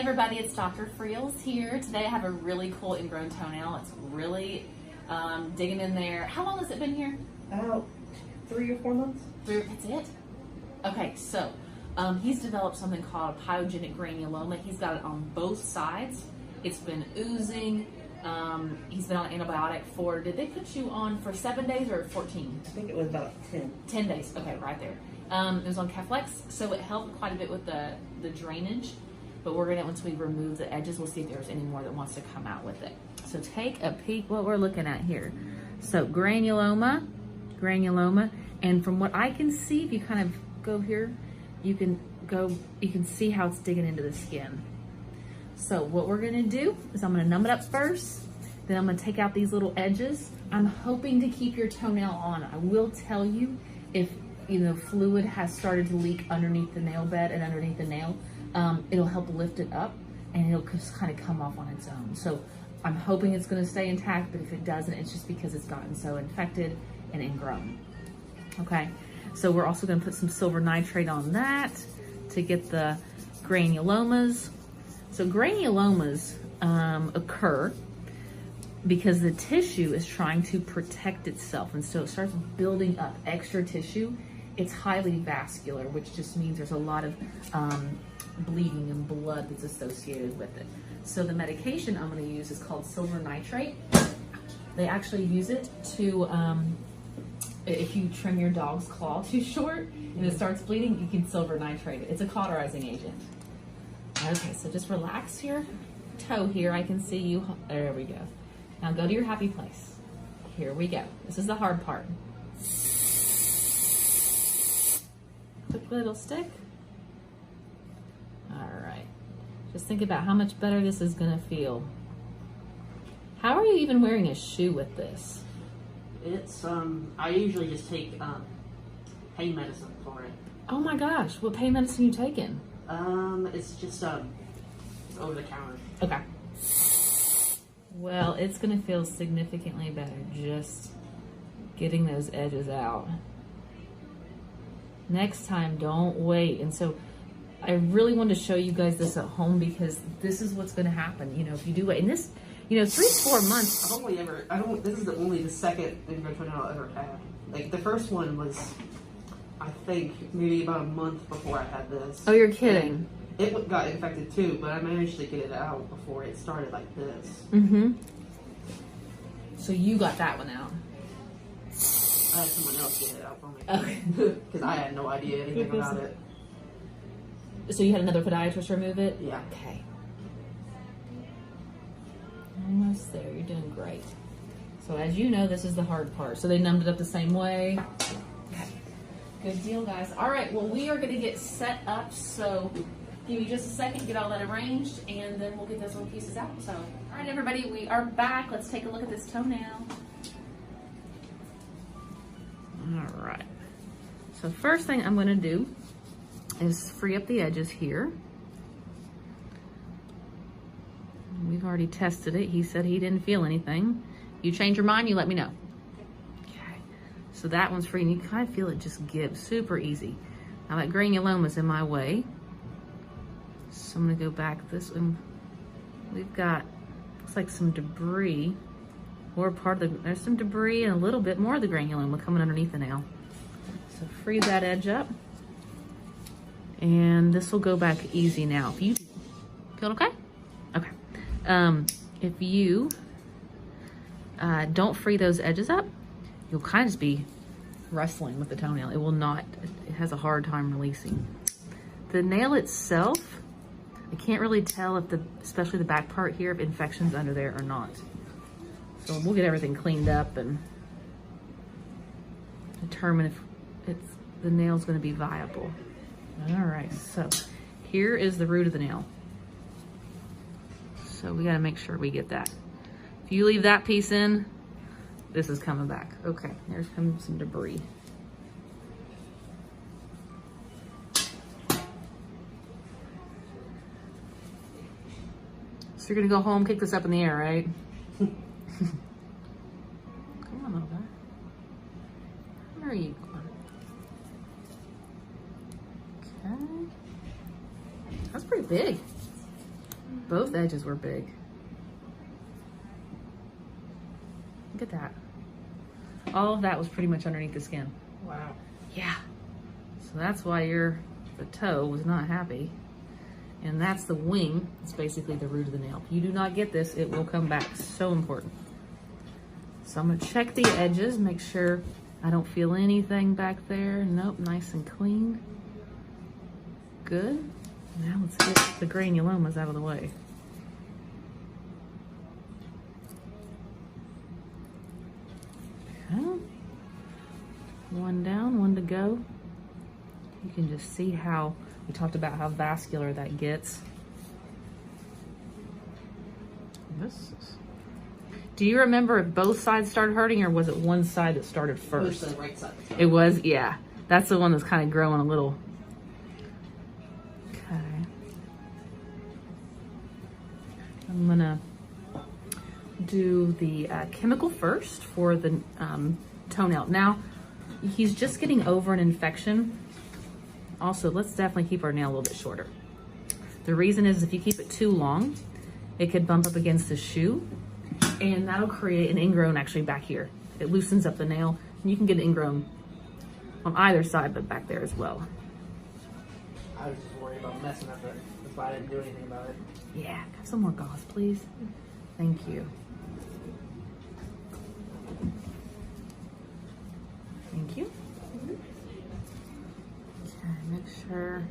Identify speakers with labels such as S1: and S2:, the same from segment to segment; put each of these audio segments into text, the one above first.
S1: everybody, it's Dr. Friels here. Today I have a really cool ingrown toenail. It's really digging in there. How long has it been here?
S2: About 3 or 4 months.
S1: That's it? Okay, so he's developed something called pyogenic granuloma. He's got it on both sides. It's been oozing. He's been on antibiotic for, did they put you on for 7 days or 14?
S2: I think it was about 10.
S1: 10 days, okay, right there. It was on Caflex, so it helped quite a bit with the drainage. But we're gonna, once we remove the edges, we'll see if there's any more that wants to come out with it. So take a peek what we're looking at here. So granuloma, and from what I can see, if you kind of go here, you can see how it's digging into the skin. So what we're gonna do is I'm gonna numb it up first, then I'm gonna take out these little edges. I'm hoping to keep your toenail on. I will tell you if fluid has started to leak underneath the nail bed and underneath the nail, it'll help lift it up and it'll just kind of come off on its own. So I'm hoping it's gonna stay intact, but if it doesn't, it's just because it's gotten so infected and ingrown. Okay, so we're also gonna put some silver nitrate on that to get the granulomas. So granulomas occur because the tissue is trying to protect itself, and so it starts building up extra tissue. It's highly vascular, which just means there's a lot of bleeding and blood that's associated with it. So the medication I'm going to use is called silver nitrate. They actually use it to, if you trim your dog's claw too short and it starts bleeding, you can silver nitrate it. It's a cauterizing agent. Okay, so just relax your toe here. I can see you. There we go. Now go to your happy place. Here we go. This is the hard part. Quick little stick. All right. Just think about how much better this is gonna feel. How are you even wearing a shoe with this?
S2: It's, I usually just take pain medicine for it.
S1: Oh my gosh, what pain medicine you taking?
S2: It's just, over the counter.
S1: Okay. Well, it's gonna feel significantly better just getting those edges out. Next time, don't wait. And so I really wanted to show you guys this at home because this is what's gonna happen, if you do wait. And this, 3 to 4 months.
S2: This is only the second ingrown toenail I've ever had. Like, the first one was, I think, maybe about a month before I had this.
S1: Oh, you're kidding.
S2: And it got infected too, but I managed to get it out before it started like this.
S1: Mm-hmm. So you got that one out.
S2: I had someone else get it out for me.
S1: Okay.
S2: Because I had no idea anything about it.
S1: So you had another podiatrist remove it?
S2: Yeah.
S1: Okay. Almost there. You're doing great. So as you know, this is the hard part. So they numbed it up the same way. Okay. Good deal, guys. All right. Well, we are going to get set up. So give me just a second, get all that arranged, and then we'll get those little pieces out. So, all right, everybody, we are back. Let's take a look at this toenail. All right. So first thing I'm going to do is free up the edges here. We've already tested it. He said he didn't feel anything. You change your mind, you let me know. Okay. So that one's free, and you kind of feel it just give super easy. Now that granuloma's in my way. So I'm gonna go back this way. We've got, looks like some debris, or part of the, there's some debris and a little bit more of the granuloma coming underneath the nail. So free that edge up. And this will go back easy now. If you feel okay? Okay. If you don't free those edges up, you'll kind of just be wrestling with the toenail. It will not, it has a hard time releasing. The nail itself, I can't really tell if especially the back part here, if infection's under there or not. So we'll get everything cleaned up and determine if the nail's gonna be viable. All right, so here is the root of the nail. So we gotta make sure we get that. If you leave that piece in, this is coming back. Okay, there's some debris. So you're gonna go home, kick this up in the air, right? Come on, little guy. Where are you going? Okay. That's pretty big. Both edges were big. Look at that. All of that was pretty much underneath the skin.
S2: Wow.
S1: Yeah. So that's why the toe was not happy. And that's the wing. It's basically the root of the nail. If you do not get this, it will come back. So important. So I'm gonna check the edges, make sure I don't feel anything back there. Nope, nice and clean. Good. Now let's get the granulomas out of the way. Okay. One down, one to go. You can just see how, we talked about how vascular that gets. Do you remember if both sides started hurting, or was it one side that started first?
S2: It was the right side.
S1: It was, yeah. That's the one that's kind of growing a little. Okay. I'm gonna do the chemical first for the toenail. Now, he's just getting over an infection. Also, let's definitely keep our nail a little bit shorter. The reason is if you keep it too long, it could bump up against the shoe, and that'll create an ingrown actually back here. It loosens up the nail, and you can get an ingrown on either side, but back there as well.
S2: I was just worried about messing up it. That's why I didn't do anything about it.
S1: Yeah, have some more gauze, please. Thank you. Thank you. Okay, make sure.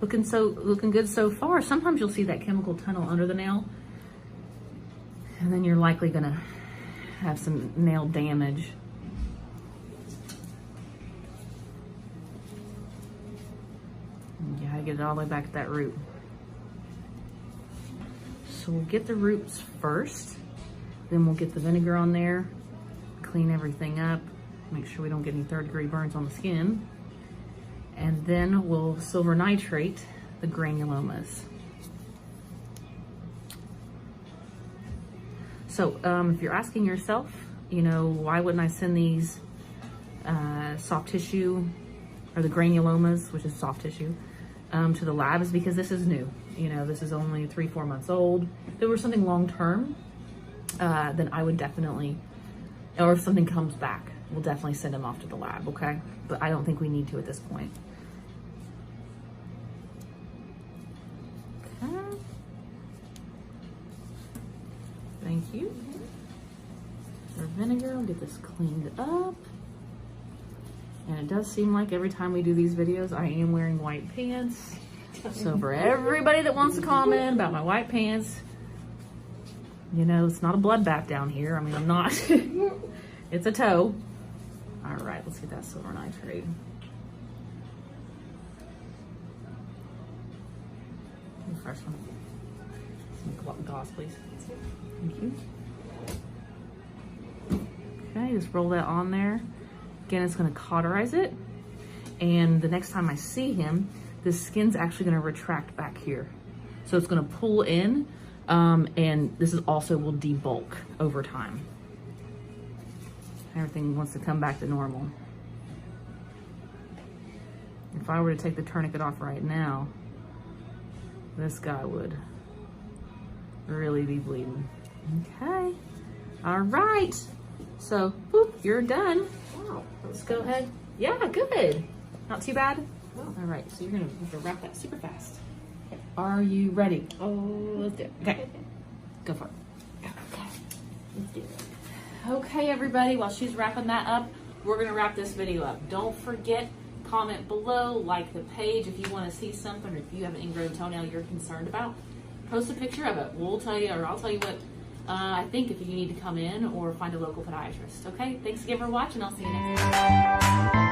S1: Looking good so far. Sometimes you'll see that chemical tunnel under the nail, and then you're likely gonna have some nail damage. You gotta get it all the way back to that root. So we'll get the roots first, then we'll get the vinegar on there, clean everything up, make sure we don't get any third-degree burns on the skin, and then we'll silver nitrate the granulomas. So if you're asking yourself, you know, why wouldn't I send these soft tissue, or the granulomas, which is soft tissue, to the lab, is because this is new. You know, this is only 3-4 months old. If it were something long-term, then I would definitely, or if something comes back, we'll definitely send them off to the lab, okay? But I don't think we need to at this point. Okay. Thank you. Our vinegar, we'll get this cleaned up. And it does seem like every time we do these videos, I am wearing white pants. So for everybody that wants to comment about my white pants, you know, it's not a bloodbath down here. I mean, I'm not. It's a toe. All right, let's get that silver nitrate. Fresh one. Some gauze, please. Thank you. Okay, just roll that on there. Again, it's gonna cauterize it. And the next time I see him, the skin's actually gonna retract back here. So it's gonna pull in, and this is also will debulk over time. Everything wants to come back to normal. If I were to take the tourniquet off right now, this guy would really be bleeding. Okay, all right. So, boop, you're done.
S2: Wow.
S1: Let's go ahead. Yeah, good. Not too bad? No. All right, so you're gonna have to wrap that super fast. Are you ready? Oh, let's do it. Okay, go for it. Okay, let's do it. Okay, everybody, while she's wrapping that up, we're gonna wrap this video up. Don't forget, comment below, like the page if you wanna see something, or if you have an ingrown toenail you're concerned about, post a picture of it. We'll tell you, or I'll tell you what I think if you need to come in or find a local podiatrist. Okay, thanks again for watching. I'll see you next time.